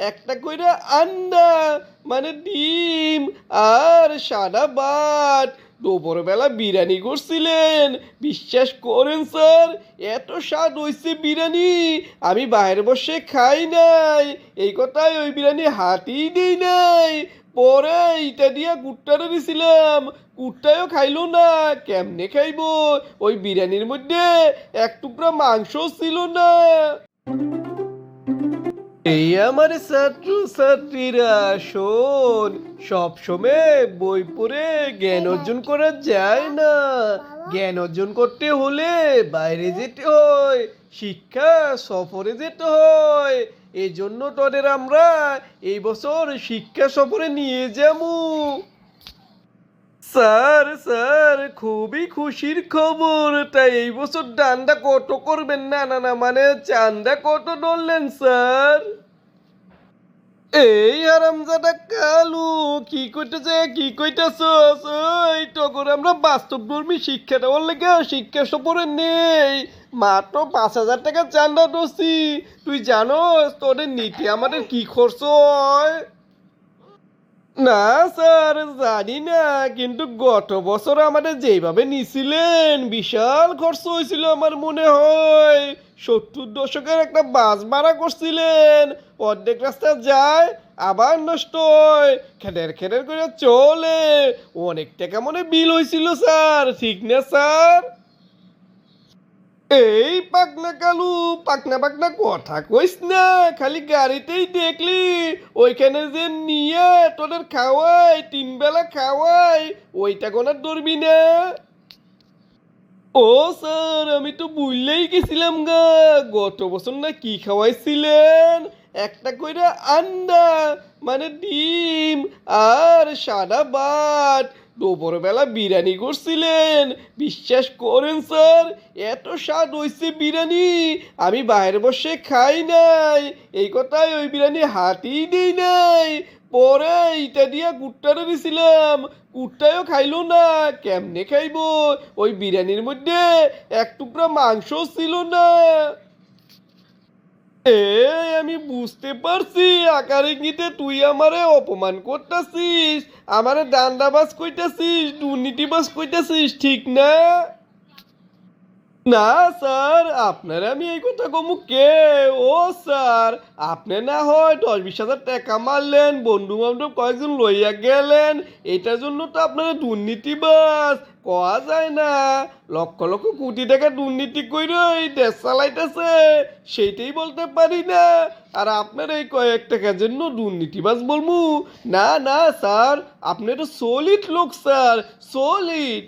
একটা কইরা আন্ডা মানে ডিম আর সাদা ভাত দুপুরবেলা বিরিয়ানি করছিলেন। বিশ্বাস করেন স্যার, এত স্বাদ হইছে বিরিয়ানি, আমি বাইরে বসে খাই নাই। এই কথায় ওই বিরিয়ানি হাতেই দিই নাই। পরে ইটা দিয়া কুট্টারে দিছিলাম, কুট্টায়ও খাইলো না। কেমনে খাইবো? ওই বিরিয়ানির মধ্যে এক টুকরা মাংসও ছিল না। এই আমার ছাত্র ছাত্রীরা শোন, সবসময় বই পড়ে জ্ঞান অর্জন করা যায় না। জ্ঞান অর্জন করতে হলে বাইরে যেতে হয়, শিক্ষা সফরে যেতে হয়। এই জন্য তোদের আমরা এই বছর শিক্ষা সফরে নিয়ে যাবো। স্যার স্যার, খুবই খুশির খবর। তাই এই বছর দানটা কত করবেন? না না না, মানে চান্দা কত ধরলেন স্যার? এই হারামজাদা কালু, কি কইতেছে কি কইতেছস? ওই তখন আমরা বাস্তবধর্মী শিক্ষা দেওয়ার লেগে শিক্ষা সফরে নেই, মাত্র 5,000 টাকা চান্দা দোষি। তুই জানোস তোদের নীতি আমাদের কি খরচ হয়? না স্যার, জানি না, কিন্তু গত বছর আমাদের যেভাবে নিছিলেন বিশাল খরচ হয়েছিল। আমার মনে হয় 70 দশকের একটা বাস ভাড়া করছিলেন। অর্ধেক রাস্তা যায় আবার নষ্ট হয়, খেদের খেদের করে চলে। অনেক টাকা মনে বিল হয়েছিল স্যার, ঠিক না স্যার? এই পাকনা কালু, পাকনা পাকনা কথা কইস না। খালি গাড়িতেই দেখলি ওইখানে যে নিয়ে তোদের খাওয়াই, 3 বেলা খাওয়াই, ওইটা কোনার ধরবি না। ও স্যার, আমি তো ভুললেই গেছিলাম গা। গত বছর না কি খাওয়াইছিলেন? একটা কইরা আন্ডা মানে ডিম আর সাদা ভাত দুপুরবেলা বিরিয়ানি করছিলেন। বিশ্বাস করেন স্যার, এত স্বাদ হইছে বিরিয়ানি, আমি বাইরে বসে খাই নাই। এই কথায় ওই বিরিয়ানি হাতেই দিই নাই। পরে ইটা দিয়া কুট্টারে দিছিলাম, কুট্টায়ও খাইলো না। কেমনে খাইবো? ওই বিরিয়ানির মধ্যে এক টুকরা মাংসও ছিল না। আমি বুঝতে পারছি আকার ইঙ্গিতে তুই আমারে অপমান করতেছিস, আমারে দান্দাবাজ কইতাছিস, দুর্নীতিবাজ কইতাছিস, ঠিক না? না স্যার, আপনার আমি এই কথা কমু কে? ও স্যার, আপনি না হয় 10-20 হাজার টাকা মারলেন, বন্ধু বান্ধব কয়েকজন লইয়া গেলেন, এটার জন্য তো আপনারা দুর্নীতিবাজ কয়া যায় না। লক্ষ লক্ষ কোটি টাকা দুর্নীতি কইরে এই দেশ চালাইতেছে, সেইটাই বলতে পারি না। আর আপনার এই কয়েক টাকার জন্য দুর্নীতিবাজ বলমু? না না স্যার, আপনি তো সলিড লোক স্যার, সলিড।